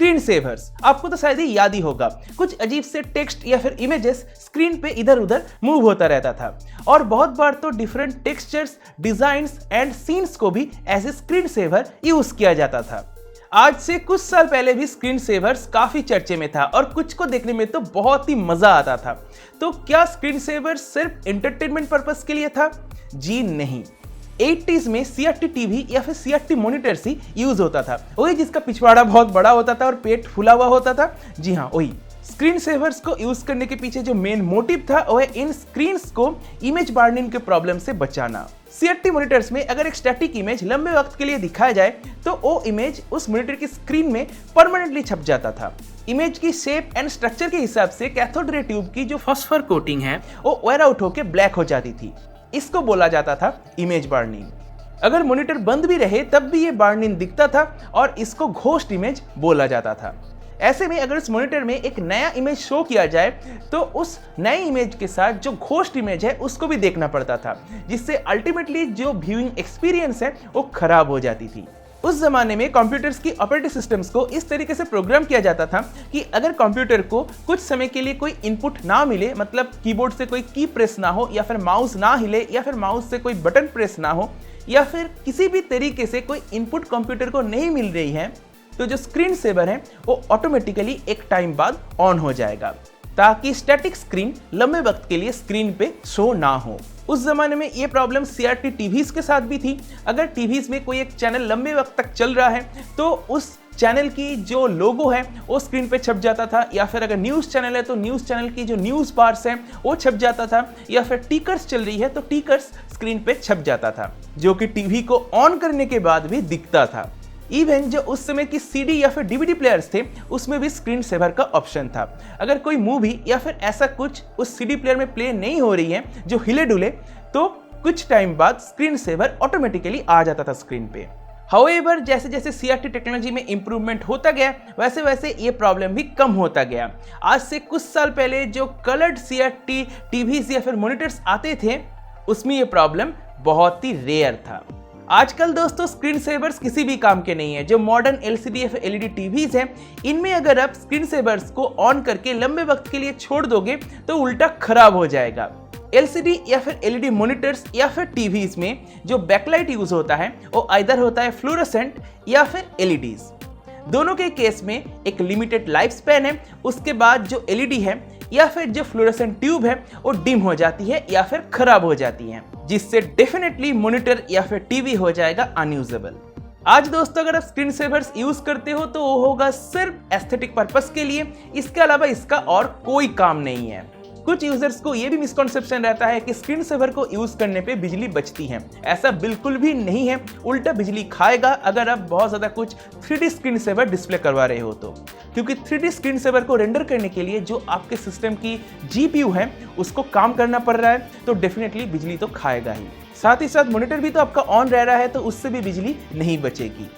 Screen सेवर्स आपको तो शायद ही याद ही होगा, कुछ अजीब से टेक्स्ट या फिर इमेजेस स्क्रीन पे इधर उधर मूव होता रहता था और बहुत बार तो different textures, designs and scenes को भी as a screen saver use किया जाता था। आज से कुछ साल पहले भी स्क्रीन सेवर्स काफी चर्चे में था और कुछ को देखने में तो बहुत ही मजा आता था। तो क्या स्क्रीन सेवर सिर्फ एंटरटेनमेंट पर्पस के लिए था? जी नहीं। 80s में CRT टीवी या फिर CRT मॉनिटर्स ही यूज होता था, वही जिसका पिछवाड़ा बहुत बड़ा होता था और पेट फुला हुआ होता था। जी हाँ, वही। स्क्रीन सेवर्स को यूज करने के पीछे जो मेन मोटिव था वो है इन स्क्रीन्स को इमेज बर्निंग के प्रॉब्लम से बचाना। CRT मॉनिटर्स में अगर एक स्टैटिक इमेज लंबे वक्त के लिए दिखाया जाए तो वो इमेज उस मॉनिटर की स्क्रीन में परमानेंटली छप जाता था। इमेज की शेप एंड स्ट्रक्चर के हिसाब से कैथोड रे ट्यूब की जो फॉस्फर कोटिंग है वो वेयर आउट होकर ब्लैक हो जाती थी। इसको बोला जाता था इमेज बर्निंग। अगर मॉनिटर बंद भी रहे तब भी ये बर्निंग दिखता था और इसको घोस्ट इमेज बोला जाता था। ऐसे में अगर इस मॉनिटर में एक नया इमेज शो किया जाए तो उस नए इमेज के साथ जो घोस्ट इमेज है उसको भी देखना पड़ता था, जिससे अल्टीमेटली जो व्यूइंग एक्सपीरियंस है वो खराब हो जाती थी। उस जमाने में कंप्यूटर्स की ऑपरेटिंग सिस्टम्स को इस तरीके से प्रोग्राम किया जाता था कि अगर कंप्यूटर को कुछ समय के लिए कोई इनपुट ना मिले, मतलब कीबोर्ड से कोई की प्रेस ना हो या फिर माउस ना हिले या फिर माउस से कोई बटन प्रेस ना हो या फिर किसी भी तरीके से कोई इनपुट कंप्यूटर को नहीं मिल रही है, तो जो स्क्रीन सेवर है वो ऑटोमेटिकली एक टाइम बाद ऑन हो जाएगा ताकि स्टैटिक स्क्रीन लंबे वक्त के लिए स्क्रीन पे शो ना हो। उस जमाने में ये प्रॉब्लम CRT टीवीज के साथ भी थी। अगर टीवीज में कोई एक चैनल लंबे वक्त तक चल रहा है तो उस चैनल की जो लोगो है वो स्क्रीन पे छप जाता था, या फिर अगर न्यूज़ चैनल है तो न्यूज़ चैनल की जो न्यूज़ बार्स है वो छप जाता था, या फिर टिकर्स चल रही है तो टिकर्स स्क्रीन पे छप जाता था, जो कि टीवी को ऑन करने के बाद भी दिखता था। इवन जो उस समय की CD या फिर DVD प्लेयर्स थे उसमें भी स्क्रीन सेवर का ऑप्शन था। अगर कोई मूवी या फिर ऐसा कुछ उस CD प्लेयर में प्ले नहीं हो रही है जो हिले डुले, तो कुछ टाइम बाद स्क्रीन सेवर ऑटोमेटिकली आ जाता था स्क्रीन पे। हाउएवर जैसे जैसे CRT टेक्नोलॉजी में इंप्रूवमेंट होता गया वैसे वैसे ये प्रॉब्लम भी कम होता गया। आज से कुछ साल पहले जो कलर्ड CRT टीवीज या फिर मॉनिटर्स आते थे उसमें ये प्रॉब्लम बहुत ही रेयर था। आजकल दोस्तों स्क्रीन सेवर्स किसी भी काम के नहीं है। जो मॉडर्न LCD या फिर LED टीवीज हैं इनमें अगर आप स्क्रीन सेवर्स को ऑन करके लंबे वक्त के लिए छोड़ दोगे तो उल्टा खराब हो जाएगा। LCD या फिर LED मॉनिटर्स या फिर टीवीज में जो बैकलाइट यूज होता है वो आइदर होता है फ्लोरोसेंट या फिर LEDs। दोनों के केस में एक लिमिटेड लाइफ स्पैन है, उसके बाद जो LED है या फिर जो फ्लोरोसेंट ट्यूब है वो डिम हो जाती है या फिर खराब हो जाती है, जिससे डेफिनेटली मॉनिटर या फिर टीवी हो जाएगा अनयूजेबल। आज दोस्तों अगर आप स्क्रीन सेवर्स यूज करते हो तो वो होगा सिर्फ एस्थेटिक पर्पस के लिए, इसके अलावा इसका और कोई काम नहीं है। कुछ यूजर्स को ये भी मिसकॉन्सेप्शन रहता है कि स्क्रीन सेवर को यूज करने पे बिजली बचती है। ऐसा बिल्कुल भी नहीं है, उल्टा बिजली खाएगा अगर आप बहुत ज्यादा कुछ 3D स्क्रीन सेवर डिस्प्ले करवा रहे हो तो, क्योंकि 3D स्क्रीन सेवर को रेंडर करने के लिए जो आपके सिस्टम की GPU है उसको काम करना पड़ रहा है, तो डेफिनेटली बिजली तो खाएगा ही। साथ ही साथ मॉनिटर भी तो आपका ऑन रह रहा है तो उससे भी बिजली नहीं बचेगी।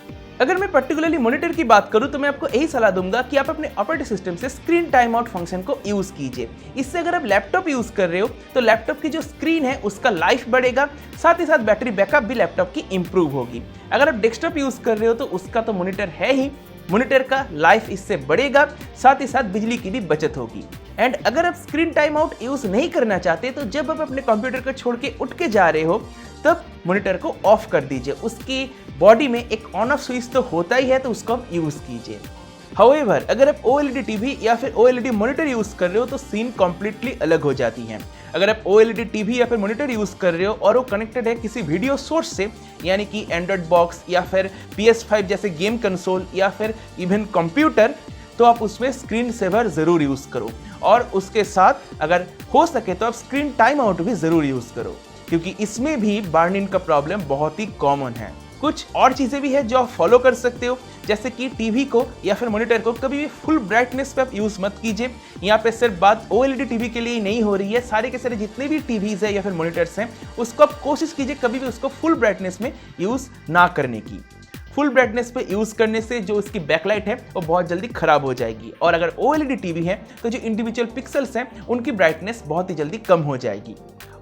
अगर मैं पर्टिकुलरली मॉनिटर की बात करूं तो मैं आपको यही सलाह दूंगा कि आप अपने ऑपरेटिंग सिस्टम से स्क्रीन टाइम आउट फंक्शन को यूज कीजिए। इससे अगर आप लैपटॉप यूज कर रहे हो तो लैपटॉप की जो स्क्रीन है उसका लाइफ बढ़ेगा, साथ ही साथ बैटरी बैकअप भी लैपटॉप की इंप्रूव होगी। अगर आप डेस्कटॉप यूज कर रहे हो तो उसका तो मॉनिटर है ही, मॉनिटर का लाइफ इससे बढ़ेगा, साथ ही साथ बिजली की भी बचत होगी। एंड अगर आप स्क्रीन टाइम आउट यूज नहीं करना चाहते तो जब आप अपने कंप्यूटर को छोड़ के उठ के जा रहे हो तब मॉनिटर को ऑफ कर दीजिए। उसकी बॉडी में एक ऑन ऑफ स्विच तो होता ही है, तो उसको आप यूज कीजिए। हाउएवर अगर आप OLED टीवी या फिर OLED मॉनिटर यूज कर रहे हो तो सीन कंप्लीटली अलग हो जाती है। अगर आप OLED टीवी या फिर मॉनिटर यूज कर रहे हो और वो कनेक्टेड है किसी वीडियो सोर्स से, यानी कि एंड्रॉइड बॉक्स या फिर PS5 जैसे गेम कंसोल या फिर इवन कंप्यूटर, तो आप उसमें स्क्रीन सेवर जरूर यूज करो। और उसके साथ अगर हो सके तो आप स्क्रीन टाइम आउट भी जरूर यूज करो, क्योंकि इसमें भी बर्निंग का प्रॉब्लम बहुत ही कॉमन है। कुछ और चीजें भी है जो आप फॉलो कर सकते हो, जैसे कि टीवी को या फिर मॉनिटर को कभी भी फुल ब्राइटनेस पे आप यूज मत कीजिए। यहाँ पे सिर्फ बात OLED टीवी के लिए ही नहीं हो रही है, सारे के सारे जितने भी टीवीज है या फिर मॉनिटर्स हैं उसको आप कोशिश कीजिए कभी भी उसको फुल ब्राइटनेस में यूज ना करने की। फुल ब्राइटनेस पे यूज करने से जो इसकी बैकलाइट है वो बहुत जल्दी खराब हो जाएगी, और अगर OLED टीवी है तो जो इंडिविजुअल पिक्सल्स हैं उनकी ब्राइटनेस बहुत ही जल्दी कम हो जाएगी।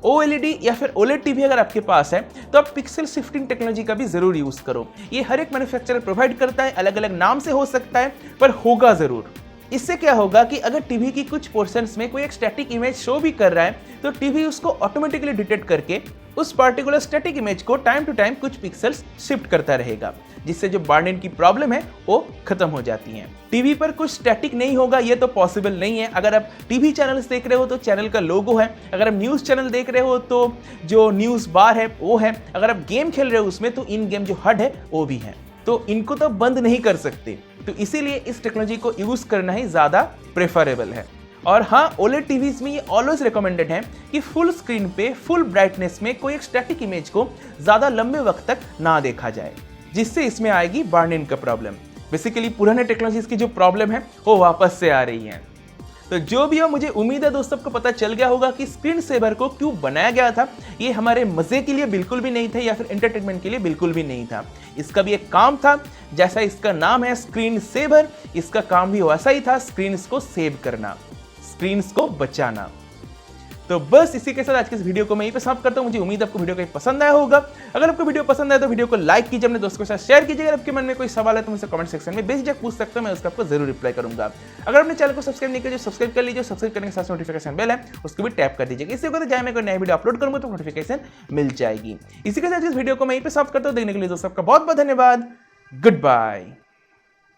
OLED या फिर OLED टीवी अगर आपके पास है तो आप पिक्सल शिफ्टिंग टेक्नोलॉजी का भी जरूर यूज करो। ये हर एक मैन्युफैक्चरर प्रोवाइड करता है, अलग अलग नाम से हो सकता है पर होगा जरूर। इससे क्या होगा कि अगर टीवी की कुछ पोर्शंस में कोई एक स्टैटिक इमेज शो भी कर रहा है तो टीवी उसको ऑटोमेटिकली डिटेक्ट करके उस पार्टिकुलर स्टैटिक इमेज को टाइम टू टाइम कुछ पिक्सल्स शिफ्ट करता रहेगा, जिससे जो बर्न इन की प्रॉब्लम है वो खत्म हो जाती है। टीवी पर कुछ स्टैटिक नहीं होगा ये तो पॉसिबल नहीं है। अगर आप टीवी चैनल्स देख रहे हो तो चैनल का लोगो है, अगर आप न्यूज़ चैनल देख रहे हो तो जो न्यूज़ बार है वो है, अगर आप गेम खेल रहे हो उसमें तो इन गेम जो HUD है वो भी है, तो इनको तो बंद नहीं कर सकते। तो इसीलिए इस टेक्नोलॉजी को यूज करना ही ज़्यादा प्रेफरेबल है। और हाँ, OLED टीवीज में ये ऑलवेज रिकमेंडेड है कि फुल स्क्रीन पे फुल ब्राइटनेस में कोई एक स्टैटिक इमेज को ज़्यादा लंबे वक्त तक ना देखा जाए, जिससे इसमें आएगी बर्न इन का प्रॉब्लम। बेसिकली पुराने टेक्नोलॉजीज की जो प्रॉब्लम है वो वापस से आ रही है। तो जो भी हो, मुझे उम्मीद है दोस्तों को पता चल गया होगा कि स्क्रीन सेवर को क्यों बनाया गया था। ये हमारे मजे के लिए बिल्कुल भी नहीं था या फिर एंटरटेनमेंट के लिए बिल्कुल भी नहीं था। इसका भी एक काम था, जैसा इसका नाम है स्क्रीन सेवर, इसका काम भी वैसा ही था, स्क्रीन्स को सेव करना, स्क्रीन्स को बचाना। तो बस इसी के साथ आज के इस वीडियो को मैं यहीं पे समाप्त करता हूं। मुझे उम्मीद है आपको वीडियो कहीं पसंद आया होगा। अगर आपको वीडियो पसंद आया तो वीडियो को लाइक कीजिए, अपने दोस्तों के साथ शेयर कीजिए। अगर आपके मन में कोई सवाल है तो मुझसे कमेंट सेक्शन में बेझिझक पूछ सकते हो, मैं उसका आपको जरूर रिप्लाई करूंगा। अगर अपने चैनल को सब्सक्राइब नहीं किया सब्सक्राइब कर लीजिए, सब्सक्राइब करने के साथ नोटिफिकेशन बेल है उसको भी टैप कर दीजिएगा। इससे होगा जब मैं कोई नया वीडियो अपलोड करूंगा तो नोटिफिकेशन मिल जाएगी। इसी के साथ इस वीडियो को मैं यहीं पे समाप्त करता हूं। देखने के लिए दोस्तों आपका बहुत बहुत धन्यवाद। Good bye.